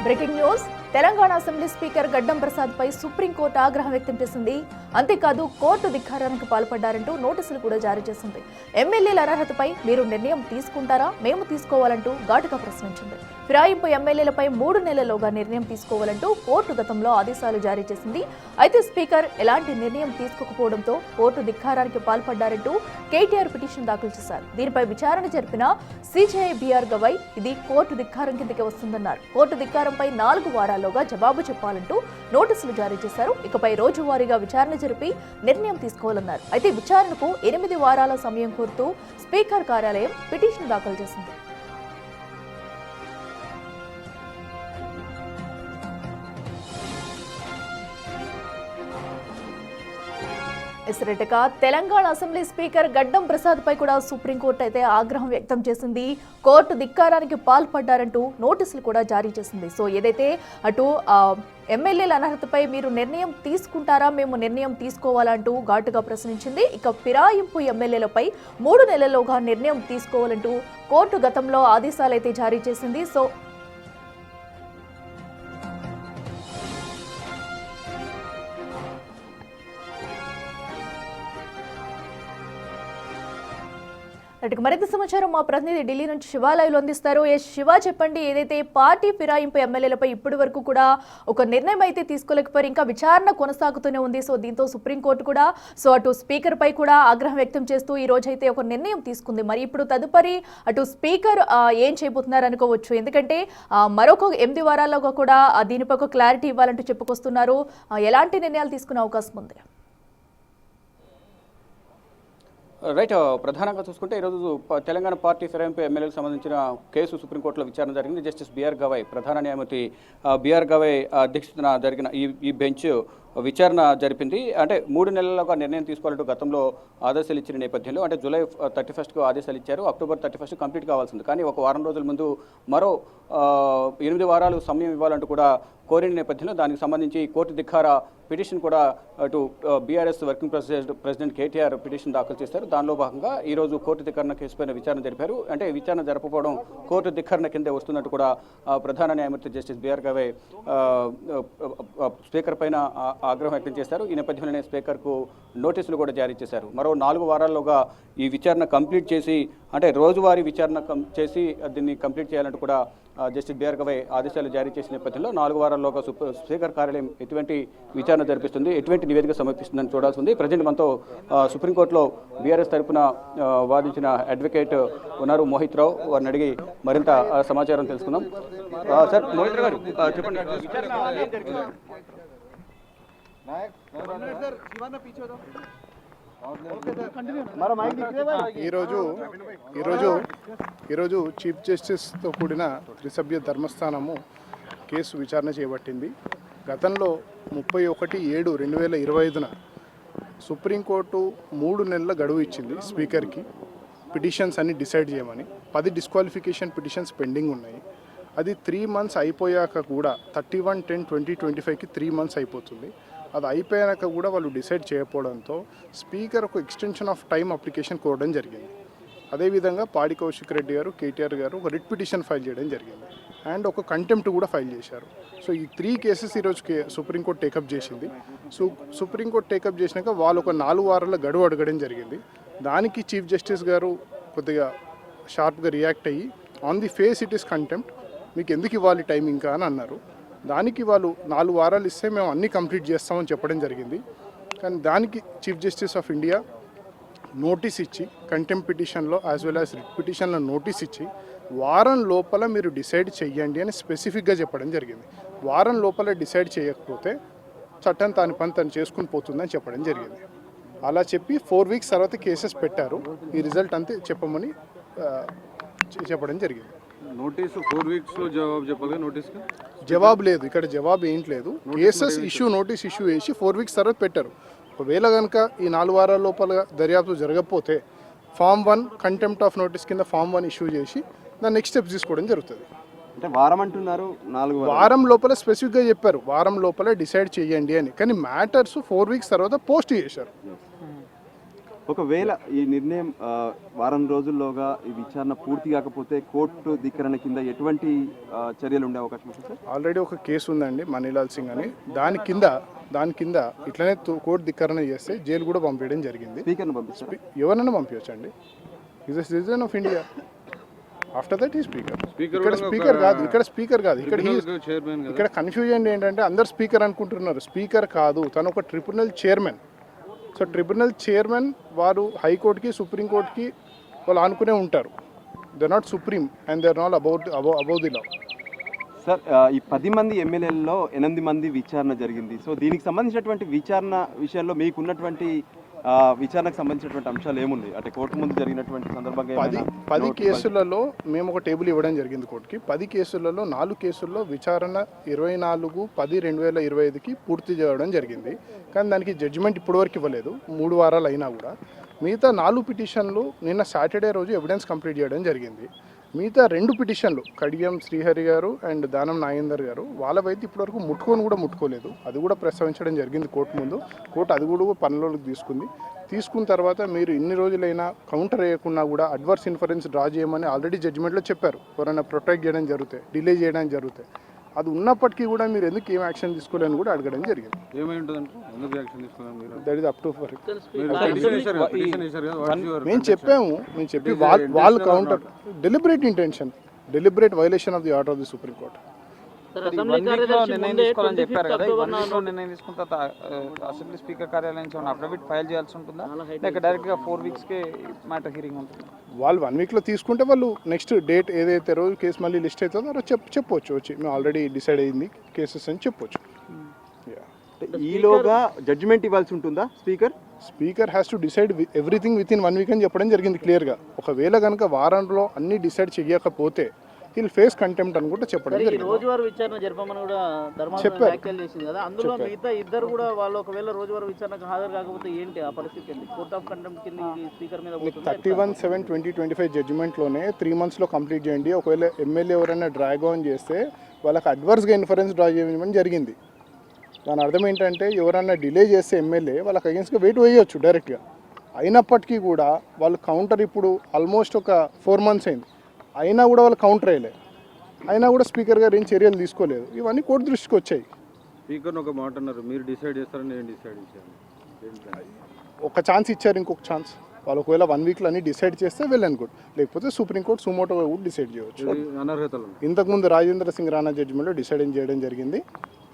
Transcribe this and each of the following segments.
Breaking news Telangana assembly speaker గడ్డం ప్రసాద్ పై supreme court ఆగ్రహం వ్యక్తం చేసింది. అంతేకాదు కోర్టు ధిక్కారానికి పాల్పడ్డారంటూ నోటీసులు కూడా జారీ చేసింది. ఎమ్మెల్యేల అర్హతపై మీరు నిర్ణయం తీసుకుంటారా, మేము తీసుకోవాలంటూ ఘాటుగా ప్రశ్నించింది. ఫిరాయింపు ఎమ్మెల్యేలపై 3 నెలల్లోగా నిర్ణయం తీసుకోవాలంటూ కోర్టు గతంలో ఆదేశాలు జారీ చేసింది. అయితే స్పీకర్ ఎలాంటి నిర్ణయం తీసుకోకపోవడంతో కోర్టు ధిక్కారానికి పాల్పడ్డారంటూ కేటీఆర్ పిటిషన్ దాఖలు చేశారు. దీనిపై విచారణ జరిపిన సిజేఐ బిఆర్ గవై ఇది కోర్టు ధిక్కారం కిందకి వస్తుందన్నారు. కోర్టు ధిక్కారంపై 4 వారాల్లోగా జవాబు చెప్పాలంటూ నోటీసులు జారీ చేశారు. ఇకపై రోజువారీగా విచారణ జరిపి నిర్ణయం తీసుకోవాలన్నారు. అయితే విచారణకు 8 వారాల సమయం కోరుతూ స్పీకర్ కార్యాలయం పిటిషన్ దాఖలు చేసింది. ఇసిరెటక తెలంగాణ అసెంబ్లీ స్పీకర్ గడ్డం ప్రసాద్ పై కూడా సుప్రీంకోర్టు అయితే ఆగ్రహం వ్యక్తం చేసింది. కోర్టు ధిక్కారానికి పాల్పడ్డారంటూ నోటీసులు కూడా జారీ చేసింది. సో ఏదైతే అటు ఎమ్మెల్యేల అనర్హతపై మీరు నిర్ణయం తీసుకుంటారా, మేము నిర్ణయం తీసుకోవాలంటూ ఘాటుగా ప్రశ్నించింది. ఇక ఫిరాయింపు ఎమ్మెల్యేలపై 3 నెలల్లోగా నిర్ణయం తీసుకోవాలంటూ కోర్టు గతంలో ఆదేశాలు అయితే జారీ చేసింది. సో మరింత సమాచారం మా ప్రతినిధి ఢిల్లీ నుంచి శివ లైవ్లో అందిస్తారు. శివ, చెప్పండి, ఏదైతే పార్టీ ఫిరాయింపు ఎమ్మెల్యేలపై ఇప్పటి వరకు కూడా ఒక నిర్ణయం అయితే తీసుకోలేకపోయారు, ఇంకా విచారణ కొనసాగుతూనే ఉంది. సో దీంతో సుప్రీంకోర్టు కూడా అటు స్పీకర్ పై కూడా ఆగ్రహం వ్యక్తం చేస్తూ ఈ రోజు అయితే ఒక నిర్ణయం తీసుకుంది. మరి ఇప్పుడు తదుపరి అటు స్పీకర్ ఏం చేయబోతున్నారు అనుకోవచ్చు, ఎందుకంటే మరొక 8 వారాల్లోగా కూడా దీనిపై ఒక క్లారిటీ ఇవ్వాలంటూ చెప్పుకొస్తున్నారు. ఎలాంటి నిర్ణయాలు తీసుకునే అవకాశం ఉంది? రైట్, ప్రధానంగా చూసుకుంటే ఈరోజు తెలంగాణ పార్టీ ఫిరాయింపు ఎమ్మెల్యేలకు సంబంధించిన కేసు సుప్రీంకోర్టులో విచారణ జరిగింది. జస్టిస్ బిఆర్ గవై, ప్రధాన న్యాయమూర్తి బిఆర్ గవై అధ్యక్షతన జరిగిన ఈ బెంచ్ విచారణ జరిపింది. అంటే 3 నెలలుగా నిర్ణయం తీసుకోవాలంటూ గతంలో ఆదేశాలు ఇచ్చిన నేపథ్యంలో, అంటే జూలై 31కు ఆదేశాలు ఇచ్చారు, అక్టోబర్ 31 కంప్లీట్ కావాల్సింది. కానీ ఒక వారం రోజుల ముందు మరో 8 వారాలు సమయం ఇవ్వాలంటూ కూడా కోరిన నేపథ్యంలో దానికి సంబంధించి కోర్టు ధిక్కార పిటిషన్ కూడా అటు BRS working president KTR petition దాఖలు చేశారు. దానిలో భాగంగా ఈరోజు కోర్టు ధిక్కారణ కేసుపైన విచారణ జరిపారు. అంటే విచారణ జరపకపోవడం కోర్టు ధిక్కారణ కిందే వస్తున్నట్టు కూడా ప్రధాన న్యాయమూర్తి జస్టిస్ బిఆర్ గవై స్పీకర్ పైన ఆగ్రహం వ్యక్తం చేశారు. ఈ నేపథ్యంలోనే స్పీకర్కు నోటీసులు కూడా జారీ చేశారు. మరో 4 వారాల్లోగా ఈ విచారణ కంప్లీట్ చేసి, అంటే రోజువారీ విచారణ చేసి దీన్ని కంప్లీట్ చేయాలంటూ కూడా జస్టిస్ బిఆర్ గవై ఆదేశాలు జారీ చేసిన నేపథ్యంలో 4 వారాల్లోగా స్పీకర్ కార్యాలయం ఎటువంటి విచారణ జరిపిస్తుంది, ఎటువంటి నివేదిక సమర్పిస్తుందని చూడాల్సి ఉంది. ప్రజెంట్ మనతో సుప్రీంకోర్టులో బీఆర్ఎస్ తరఫున వాదించిన అడ్వకేట్ ఉన్నారు మోహిత్ రావు, వారిని అడిగి మరింత సమాచారం తెలుసుకుందాం. సార్ మోహిత్ రావు గారు చెప్పండి. ఈరోజు చీఫ్ జస్టిస్తో కూడిన త్రిసభ్య ధర్మస్థానము కేసు విచారణ చేపట్టింది. గతంలో 31/7/2025 సుప్రీంకోర్టు 3 నెలల గడువు ఇచ్చింది స్పీకర్కి పిటిషన్స్ అన్ని డిసైడ్ చేయమని. 10 డిస్క్వాలిఫికేషన్ పిటిషన్స్ పెండింగ్ ఉన్నాయి. అది 3 మంత్స్ అయిపోయాక కూడా 31/10/2025కి 3 మంత్స్ అయిపోతుంది. అది అయిపోయాక కూడా వాళ్ళు డిసైడ్ చేయకపోవడంతో స్పీకర్ ఒక ఎక్స్టెన్షన్ ఆఫ్ టైం అప్లికేషన్ కోరడం జరిగింది. అదేవిధంగా పాడి కౌశిక్ రెడ్డి గారు, కేటీఆర్ గారు ఒక రిట్ పిటిషన్ ఫైల్ చేయడం జరిగింది అండ్ ఒక కంటెంప్ట్ కూడా ఫైల్ చేశారు. సో ఈ 3 కేసెస్ ఈరోజు సుప్రీంకోర్టు టేకప్ చేసింది. సుప్రీంకోర్టు టేకప్ చేసినాక వాళ్ళు ఒక 4 వారాల గడువు అడగడం జరిగింది. దానికి చీఫ్ జస్టిస్ గారు కొద్దిగా షార్ప్గా రియాక్ట్ అయ్యి on the face it is contempt, మీకు ఎందుకు ఇవ్వాలి టైం ఇంకా అని అన్నారు. దానికి వాళ్ళు 4 వారాలు ఇస్తే మేము అన్నీ కంప్లీట్ చేస్తామని చెప్పడం జరిగింది. కానీ దానికి chief justice of India notice ఇచ్చి కంటెంప్ట్ పిటిషన్లో యాజ్ వెల్ యాజ్ రిట్ పిటిషన్లో నోటీస్ ఇచ్చి వారం లోపల మీరు డిసైడ్ చెయ్యండి అని స్పెసిఫిక్గా చెప్పడం జరిగింది. వారం లోపల డిసైడ్ చేయకపోతే చట్టం దాని పని తను చేసుకుని పోతుందని చెప్పడం జరిగింది. అలా చెప్పి 4 వీక్స్ తర్వాత కేసెస్ పెట్టారు. ఈ రిజల్ట్ అంతే చెప్పమని చెప్పడం జరిగింది. నోటీసు 4 వీక్స్లో జవాబు చెప్పాలి. నోటీస్కి జవాబు లేదు, ఇక్కడ జవాబు ఏంటి లేదు. కేసెస్ నోటీస్ ఇష్యూ చేసి 4 వీక్స్ తర్వాత పెట్టారు. ఒకవేళ కనుక ఈ 4 వారాల లోపల దర్యాప్తు జరగకపోతే ఫామ్ 1 కంటెంప్ట్ ఆఫ్ నోటీస్ కింద ఫామ్ 1 ఇష్యూ చేసి దాని నెక్స్ట్ స్టెప్స్ తీసుకోవడం జరుగుతుంది. అంటే వారం అంటున్నారు, 4 వారం లోపల స్పెసిఫిక్గా చెప్పారు వారం లోపల డిసైడ్ చేయండి అని. కానీ మ్యాటర్స్ 4 వీక్స్ తర్వాత పోస్ట్ చేశారు. ఒకవేళ ఈ నిర్ణయం వారం రోజుల్లోగా ఈ విచారణ పూర్తి కాకపోతే కోర్టు ధిక్కరణ కింద ఎటువంటి చర్యలు ఉండే అవకాశం ఉంది సార్? ఆల్రెడీ ఒక కేసు ఉందండి మనీలాల్ సింగ్ అని, దాని కింద ఇట్లనే కోర్టు ధిక్కరణ చేస్తే జైలు కూడా పంపించడం జరిగింది. స్పీకర్ను పంపిస్తారు. ఎవరైనా పంపించండి. Is a citizen of India. After that ఈ స్పీకర్. ఇక్కడ స్పీకర్ కాదు, ఇక్కడ కన్ఫ్యూజన్ ఏంటంటే అందరు స్పీకర్ అనుకుంటున్నారు. స్పీకర్ కాదు, తను ఒక tribunal chairman. So tribunal chairman వారు హైకోర్టుకి సుప్రీంకోర్టుకి వాళ్ళు అనుకునే ఉంటారు. They not supreme and they are not above the law. Sir ఈ 10 మంది ఎమ్మెల్యేలలో 8 మంది విచారణ జరిగింది. సో దీనికి సంబంధించినటువంటి విచారణ విషయంలో మీకున్నటువంటి విచారణకు సంబంధించినటువంటి అంశాలు ఏమున్నాయి? అంటే కోర్టు ముందు జరిగినటువంటి సందర్భంగా 10 కేసులలో మేము ఒక టేబుల్ ఇవ్వడం జరిగింది కోర్టుకి. 10 కేసులలో 4 కేసుల్లో విచారణ 24/10/2025కి పూర్తి చేయడం జరిగింది. కానీ దానికి జడ్జిమెంట్ ఇప్పటివరకు ఇవ్వలేదు, 3 వారాలు అయినా కూడా. మిగతా 4 పిటిషన్లు నిన్న సాటర్డే రోజు ఎవిడెన్స్ కంప్లీట్ చేయడం జరిగింది. మిగతా 2 పిటిషన్లు కడియం శ్రీహరి గారు అండ్ దానం నాగేందర్ గారు వాళ్ళవైతే ఇప్పటివరకు ముట్టుకోలేదు. అది కూడా ప్రస్తావించడం జరిగింది కోర్టు ముందు. కోర్టు అది కూడా పనిలోకి తీసుకున్న తర్వాత మీరు ఇన్ని రోజులైనా కౌంటర్ వేయకుండా కూడా అడ్వర్స్ ఇన్ఫరెన్స్ డ్రా చేయమని ఆల్రెడీ జడ్జిమెంట్లో చెప్పారు. ఎవరైనా ప్రొటెక్ట్ చేయడం జరుగుతాయి, డిలే చేయడం జరుగుతాయి. అది ఉన్నప్పటికీ కూడా మీరు ఎందుకు ఏం యాక్షన్ తీసుకోలేని కూడా అడగడం జరిగింది. That is up to for మేము చెప్పి వాళ్ళు counter deliberate violation of the order of the supreme court. నిర్ణయం తీసుకోవాలని చెప్పారు కదా, నిర్ణయం తీసుకున్న తర్వాత అసెంబ్లీ స్పీకర్ కార్యాలయం నుంచి అఫిడవిట్ ఫైల్ చేయాల్సి ఉంటుందా, లేక డైరెక్ట్గా 4 వీక్స్కే మ్యాటర్ హియరింగ్ ఉంటుంది? వాళ్ళు 1 వీక్లో తీసుకుంటే వాళ్ళు నెక్స్ట్ డేట్ ఏదైతే రోజు కేసు మళ్ళీ లిస్ట్ అవుతుందో ఆ రోజు చెప్పొచ్చు వచ్చి మేము ఆల్రెడీ డిసైడ్ అయింది కేసెస్ అని చెప్పొచ్చు. ఈలోగా జడ్జిమెంట్ ఇవ్వాల్సి ఉంటుందా speaker has to decide everything with in 1 week అని చెప్పడం జరిగింది క్లియర్గా. ఒకవేళ కనుక వారంలో అన్ని డిసైడ్ చేయకపోతే హిల్ ఫేస్ కంటెంప్ట్ అని కూడా చెప్పడం జరిగింది. రోజువారీ విచారణ జరపమని కూడా ధర్మాసనం వ్యాఖ్యలు చేసింది కదా, అందులో మిగతా ఇద్దరు కూడా వాళ్ళు ఒకవేళ రోజువారీ విచారణకు హాజరు కాకపోతే ఏంటి ఆ పరిస్థితి? కోర్ట్ ఆఫ్ కంటెంప్ట్ కింద స్పీకర్ మీద 31/7/2025 జడ్జిమెంట్లోనే 3 monthsలో కంప్లీట్ చేయండి. ఒకవేళ ఎమ్మెల్యే ఎవరైనా డ్రాగ్ ఆన్ చేస్తే వాళ్ళకి అడ్వర్స్గా ఇన్ఫరెన్స్ డ్రా చేయమని జరిగింది. దాని అర్థం ఏంటంటే ఎవరైనా డిలే చేస్తే ఎమ్మెల్యే వాళ్ళకి అగేన్స్ట్గా వెయిట్ వేయవచ్చు డైరెక్ట్గా. అయినప్పటికీ కూడా వాళ్ళు కౌంటర్ ఇప్పుడు ఆల్మోస్ట్ ఒక 4 months అయింది, అయినా కూడా వాళ్ళు కౌంటర్ వేయలేదు. అయినా కూడా స్పీకర్ గారు ఏం చర్యలు తీసుకోలేదు. ఇవన్నీ కోర్టు దృష్టికి వచ్చాయి. స్పీకర్ ఒక మాట అన్నారు, మీరు డిసైడ్ చేస్తారని నేను డిసైడ్ చేశాను. ఒక ఛాన్స్ ఇచ్చారు, ఇంకొక ఛాన్స్. వాళ్ళు ఒకవేళ 1 వీక్లో అన్ని డిసైడ్ చేస్తే వెళ్ళను కూడా, లేకపోతే సుప్రీంకోర్టు సుమోటో కూడా డిసైడ్ చేయవచ్చు. అనర్హతలు ఇంతకుముందు రాజేంద్ర సింగ్ రాణా జడ్జిమెంట్లో డిసైడ్ చేయడం జరిగింది.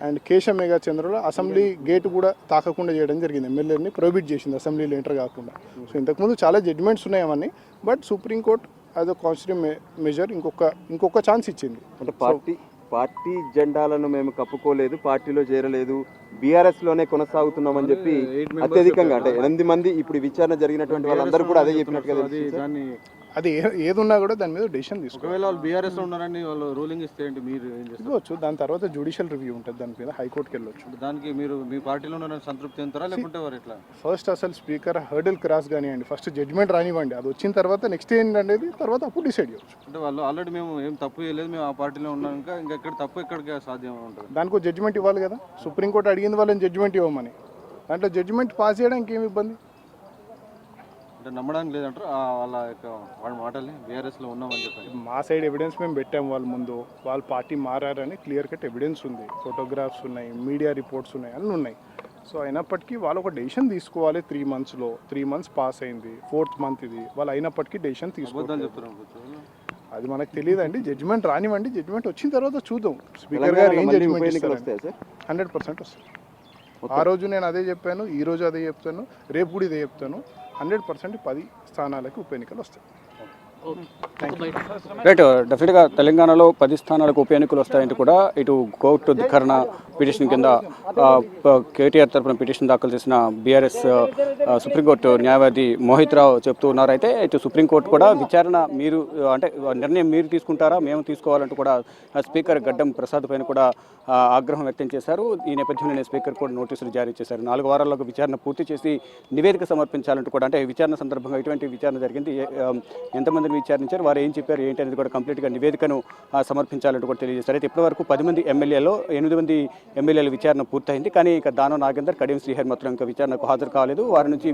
అండ్ కేశవ్ మేఘా చంద్రలో అసెంబ్లీ గేట్ కూడా తాకకుండా చేయడం జరిగింది. ఎమ్మెల్యేని ప్రొహిబిట్ చేసింది అసెంబ్లీలో ఎంటర్ కాకుండా. సో ఇంతకుముందు చాలా జడ్జిమెంట్స్ ఉన్నాయి అవన్నీ. But supreme court as a constitute measure ఇంకొక ఛాన్స్ ఇచ్చింది. అంటే పార్టీ జెండాలను మేము కప్పుకోలేదు, పార్టీలో చేరలేదు, బీఆర్ఎస్లోనే కొనసాగుతున్నామని చెప్పి అత్యధికంగా అంటే 8 మంది ఇప్పుడు విచారణ జరిగినటువంటి వాళ్ళందరూ కూడా అదే చెప్పినట్టుగా అది ఏదున్నా కూడా దాని మీద డెసిషన్ ఒకవేళ వాళ్ళు బీఆర్ఎస్లో ఉన్నారని వాళ్ళు రూలింగ్ ఇస్తే ఏంటి మీరు ఏం చేసుకోవచ్చు. దాని తర్వాత జ్యుడిషియల్ రివ్యూ ఉంటుంది, దాని మీద హైకోర్టుకి వెళ్ళొచ్చు. దానికి మీరు మీ పార్టీలో ఉన్న సంతృప్తి చెందుతారా లేకుంటే వారు ఎట్లా? ఫస్ట్ అసలు స్పీకర్ హర్డిల్ క్రాస్ కానివ్వండి, ఫస్ట్ జడ్జ్మెంట్ రానివ్వండి. అది వచ్చిన తర్వాత నెక్స్ట్ ఏంటనేది తర్వాత అప్పుడు డిసైడ్ చేయవచ్చు. అంటే వాళ్ళు ఆల్రెడీ మేము ఏం తప్పు చేయలేదు, మేము ఆ పార్టీలో ఉన్నాక ఇంకా ఎక్కడ తప్పు ఎక్కడికి సాధ్యం ఉంటుంది. దానికి జడ్జిమెంట్ ఇవ్వాలి కదా. సుప్రీంకోర్టు అడిగింది వాళ్ళని జడ్జిమెంట్ ఇవ్వమని. దాంట్లో జడ్జిమెంట్ పాస్ చేయడానికి ఏమి ఇబ్బంది? అంటే నమ్మడానికి లేదంటారు వాళ్ళ మాటల్ని బీఆర్ఎస్లో ఉన్నామని చెప్పి. మా సైడ్ ఎవిడెన్స్ మేము పెట్టాము వాళ్ళ ముందు. వాళ్ళ పార్టీ మారారని క్లియర్ కట్ ఎవిడెన్స్ ఉంది, ఫోటోగ్రాఫ్స్ ఉన్నాయి, మీడియా రిపోర్ట్స్ ఉన్నాయి, అన్నీ ఉన్నాయి. సో అయినప్పటికీ వాళ్ళు ఒక డెసిషన్ తీసుకోవాలి. 3 monthsలో 3 months పాస్ అయింది, 4th month ఇది. వాళ్ళు అయినప్పటికీ డెసిషన్ తీసుకోవాలి. అది మనకు తెలియదండి. జడ్జిమెంట్ రానివ్వండి, జడ్జిమెంట్ వచ్చిన తర్వాత చూద్దాం స్పీకర్ గారు ఏం జడ్జిమెంట్ ఇస్తారు. 100% వస్తాయి. ఆ రోజు నేను అదే చెప్పాను, ఈ రోజు అదే చెప్తాను, రేపు కూడా ఇదే చెప్తాను. 100% 10 స్థానాలకు ఉప ఎన్నికలు వస్తాయి. రైట్, డెఫినెట్గా తెలంగాణలో 10 స్థానాలకు ఉప ఎన్నికలు వస్తాయంటూ కూడా ఇటు కోర్టు ధిక్కరణ పిటిషన్ కింద కేటీఆర్ తరఫున పిటిషన్ దాఖలు చేసిన బీఆర్ఎస్ సుప్రీంకోర్టు న్యాయవాది మోహిత్ రావు చెప్తూ ఉన్నారు. అయితే ఇటు సుప్రీంకోర్టు కూడా విచారణ మీరు అంటే నిర్ణయం మీరు తీసుకుంటారా, మేము తీసుకోవాలంటూ కూడా స్పీకర్ గడ్డం ప్రసాద్ పైన కూడా ఆగ్రహం వ్యక్తం చేశారు. ఈ నేపథ్యంలోనే స్పీకర్ కూడా నోటీసులు జారీ చేశారు. 4 వారాలకు విచారణ పూర్తి చేసి నివేదిక సమర్పించాలంటూ కూడా, అంటే విచారణ సందర్భంగా ఎటువంటి విచారణ జరిగింది, ఎంతమందిని విచారించారు, వారు ఏం చెప్పారు ఏంటి అనేది కూడా కంప్లీట్గా నివేదికను సమర్పించాలంటూ కూడా తెలియజేశారు. అయితే ఇప్పటివరకు 10 మంది ఎమ్మెల్యేలో 8 మంది ఎమ్మెల్యేల విచారణ పూర్తయింది. కానీ ఇక దానం నాగేందర్, కడియం శ్రీహరి మాత్రం ఇంకా విచారణకు హాజరు కాలేదు. వారి నుంచి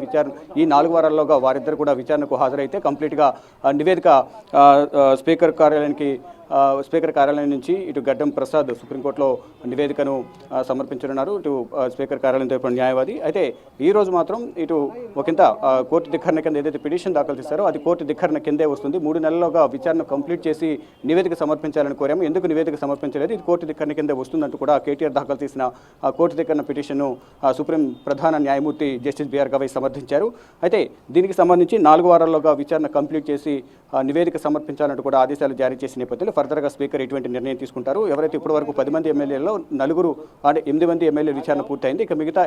ఈ 4 వారాల్లోగా వారిద్దరు కూడా విచారణకు హాజరైతే కంప్లీట్గా నివేదిక స్పీకర్ కార్యాలయం నుంచి ఇటు గడ్డం ప్రసాద్ సుప్రీంకోర్టులో నివేదికను సమర్పించనున్నారు. ఇటు స్పీకర్ కార్యాలయం తరపున న్యాయవాది. అయితే ఈ రోజు మాత్రం ఇటు ఒకంత కోర్టు ధిక్కరణ కింద ఏదైతే పిటిషన్ దాఖలు చేశారో అది కోర్టు ధిక్కరణ కిందే వస్తుంది. 3 నెలల్లోగా విచారణ కంప్లీట్ చేసి నివేదిక సమర్పించాలని కోరాము. ఎందుకు నివేదిక సమర్పించలేదు, ఇది కోర్టు ధిక్కరణ కిందే వస్తుందంటూ కూడా కేటీఆర్ దాఖలు చేసిన కోర్టు ధిక్కరణ పిటిషన్ను సుప్రీం ప్రధాన న్యాయమూర్తి జస్టిస్ బిఆర్ గవై సమర్థించారు. అయితే దీనికి సంబంధించి 4 వారాల్లోగా విచారణ కంప్లీట్ చేసి నివేదిక సమర్పించాలంటూ కూడా ఆదేశాలు జారీ చేసిన నేపథ్యంలో ఫర్దర్గా స్పీకర్ ఎటువంటి నిర్ణయం తీసుకుంటారు. ఎవరైతే ఇప్పటివరకు 10 మంది ఎమ్మెల్యేలలో 8 మంది ఎమ్మెల్యేల విచారణ పూర్తయింది. ఇక మిగతా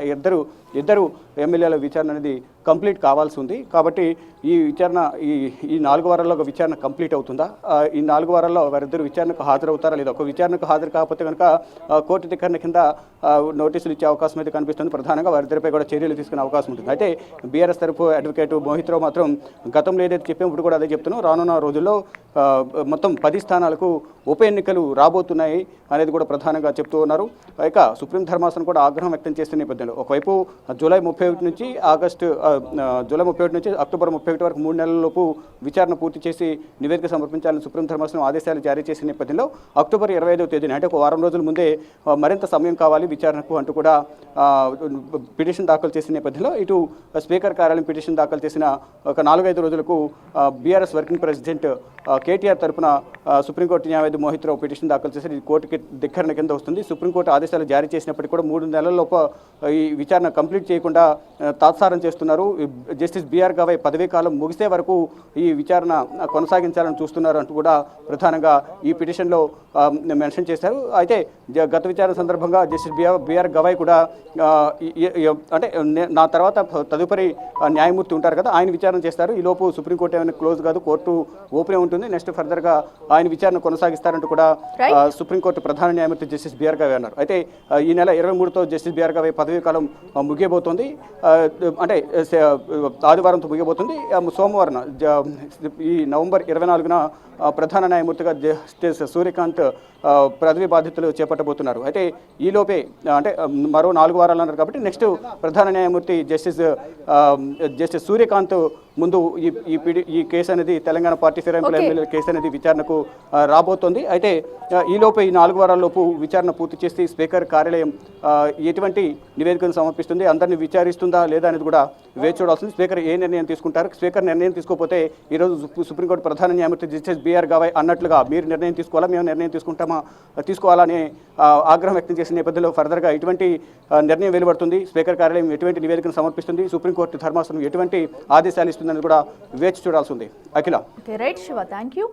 ఇద్దరు ఎమ్మెల్యేల విచారణ అనేది కంప్లీట్ కావాల్సి ఉంది. కాబట్టి ఈ విచారణ ఈ 4 వారాల్లో విచారణ కంప్లీట్ అవుతుందా, ఈ 4 వారాల్లో వారిద్దరు విచారణకు హాజరవుతారా లేదా, ఒక విచారణకు హాజరు కాకపోతే కనుక కోర్టు ధిక్కరణ కింద నోటీసులు ఇచ్చే అవకాశం అయితే కనిపిస్తుంది. ప్రధానంగా వారిద్దరిపై కూడా చర్యలు తీసుకునే అవకాశం ఉంటుంది. అయితే బీఆర్ఎస్ తరపు అడ్వకేట్ మోహిత్ రావు మాత్రం గతంలో ఏదైతే చెప్పాము ఇప్పుడు కూడా అదే చెప్తున్నాం. రానున్న రోజుల్లో మొత్తం 10 స్థానాలకు ఉప ఎన్నికలు రాబోతున్నాయి అనేది కూడా ప్రధానంగా చెప్తూ ఉన్నారు. ఇక సుప్రీం ధర్మాసనం కూడా ఆగ్రహం వ్యక్తం చేస్తున్న నేపథ్యంలో ఒకవైపు జూలై 31 నుంచి అక్టోబర్ 31 వరకు 3 నెలలలోపు విచారణ పూర్తి చేసి నివేదిక సమర్పించాలని సుప్రీం ధర్మాసనం ఆదేశాలు జారీ చేసిన నేపథ్యంలో అక్టోబర్ 25వ తేదీన అంటే ఒక వారం రోజుల ముందే మరింత సమయం కావాలి విచారణకు అంటూ కూడా పిటిషన్ దాఖలు చేసిన నేపథ్యంలో ఇటు స్పీకర్ కార్యాలయం పిటిషన్ దాఖలు చేసిన ఒక 4-5 రోజులకు బీఆర్ఎస్ వర్కింగ్ ప్రెసిడెంట్ కేటీఆర్ తరపున సుప్రీంకోర్టు న్యాయవాది మోహిత్ రావు పిటిషన్ దాఖలు చేసి ఇది కోర్టుకి ధిక్కరణ కింద వస్తుంది. సుప్రీంకోర్టు ఆదేశాలు జారీ చేసినప్పటికీ కూడా 3 నెలల్లోపు ఈ విచారణ కంప్లీట్ చేయకుండా తాత్సారం చేస్తున్నారు. జస్టిస్ బిఆర్ గవై పదవీ కాలం ముగిసే వరకు ఈ విచారణ కొనసాగించాలని చూస్తున్నారు అంటూ కూడా ప్రధానంగా ఈ పిటిషన్లో మెన్షన్ చేశారు. అయితే గత విచారణ సందర్భంగా జస్టిస్ బిఆర్ గవై కూడా అంటే నా తర్వాత తదుపరి న్యాయమూర్తి ఉంటారు కదా, ఆయన విచారణ చేస్తారు. ఈలోపు సుప్రీంకోర్టు ఏమైనా క్లోజ్ కాదు, కోర్టు ఓపెన్ ఉంటుంది, నెక్స్ట్ ఫర్దర్గా ఆయన విచారణ కొనసాగిస్తారంటూ కూడా సుప్రీంకోర్టు ప్రధాన న్యాయమూర్తి జస్టిస్ బిఆర్ గవై అన్నారు. అయితే ఈ నెల 23తో జస్టిస్ బిఆర్ గవై పదవీ కాలం ముగియబోతోంది. అంటే ఆదివారంతో ముగియబోతుంది. సోమవారం ఈ నవంబర్ 24న ప్రధాన న్యాయమూర్తిగా జస్టిస్ సూర్యకాంత్ పదవి బాధ్యతలు చేపట్టబోతున్నారు. అయితే ఈలోపే అంటే మరో 4 వారాలు అన్నారు కాబట్టి నెక్స్ట్ ప్రధాన న్యాయమూర్తి జస్టిస్ సూర్యకాంత్ ముందు ఈ కేసు అనేది తెలంగాణ పార్టీ ఫిరాయింపుల ఎమ్మెల్యే కేసు అనేది విచారణకు రాబోతోంది. అయితే ఈలోపే ఈ 4 వారాల్లోపు విచారణ పూర్తి చేసి స్పీకర్ కార్యాలయం ఎటువంటి నివేదికను సమర్పిస్తుంది, అందరినీ విచారిస్తుందా లేదా అనేది కూడా వేచి చూడాల్సింది. స్పీకర్ ఏ నిర్ణయం తీసుకుంటారు, స్పీకర్ నిర్ణయం తీసుకోకపోతే ఈరోజు సుప్రీంకోర్టు ప్రధాన న్యాయమూర్తి జస్టిస్ బిఆర్ గవై అన్నట్లుగా మీరు నిర్ణయం తీసుకోవాలా, మేము నిర్ణయం తీసుకోవాలని ఆగ్రహం వ్యక్తం చేసిన నేపథ్యంలో ఫర్దర్గా ఎటువంటి నిర్ణయం వెలువడుతుంది, స్పీకర్ కార్యాలయం ఎటువంటి నివేదికను సమర్పిస్తుంది, సుప్రీంకోర్టు ధర్మాసనం ఎటువంటి ఆదేశాలు ఇస్తుందని కూడా వేచి చూడాల్సి ఉంది. Akhila. Right Shiva, thank you.